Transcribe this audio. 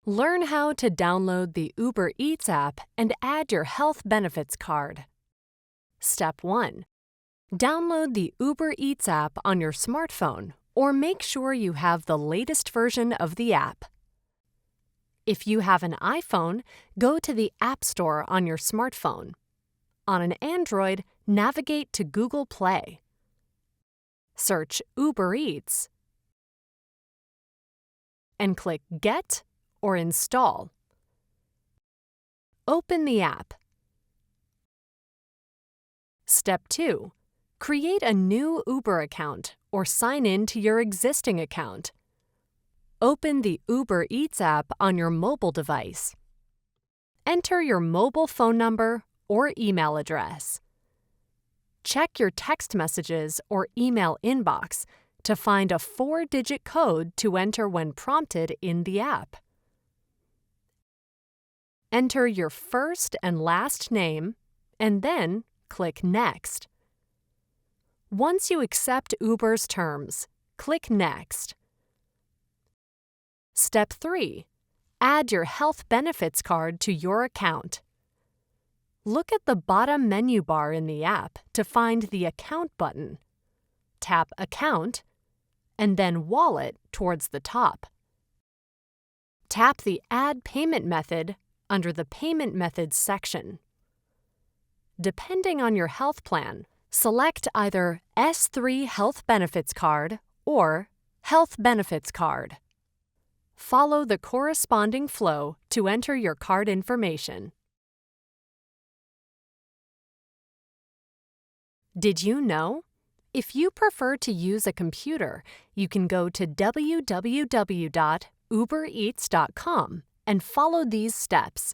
Learn how to download the Uber Eats app and add your health benefits card. Step 1. Download the Uber Eats app on your smartphone or make sure you have the latest version of the app. If you have an iPhone, go to the App Store on your smartphone. On an Android, navigate to Google Play. Search Uber Eats and click Get or Install. Open the app. Step 2. Create a new Uber account or sign in to your existing account. Open the Uber Eats app on your mobile device. Enter your mobile phone number or email address. Check your text messages or email inbox to find a 4-digit code to enter when prompted in the app. Enter your first and last name, and then click Next. Once you accept Uber's terms, click Next. Step 3. Add your health benefits card to your account. Look at the bottom menu bar in the app to find the Account button. Tap Account, and then Wallet towards the top. Tap the Add Payment Method under the Payment Methods section. Depending on your health plan, select either S3 Health Benefits Card or Health Benefits Card. Follow the corresponding flow to enter your card information. Did you know? If you prefer to use a computer, you can go to www.ubereats.com and follow these steps.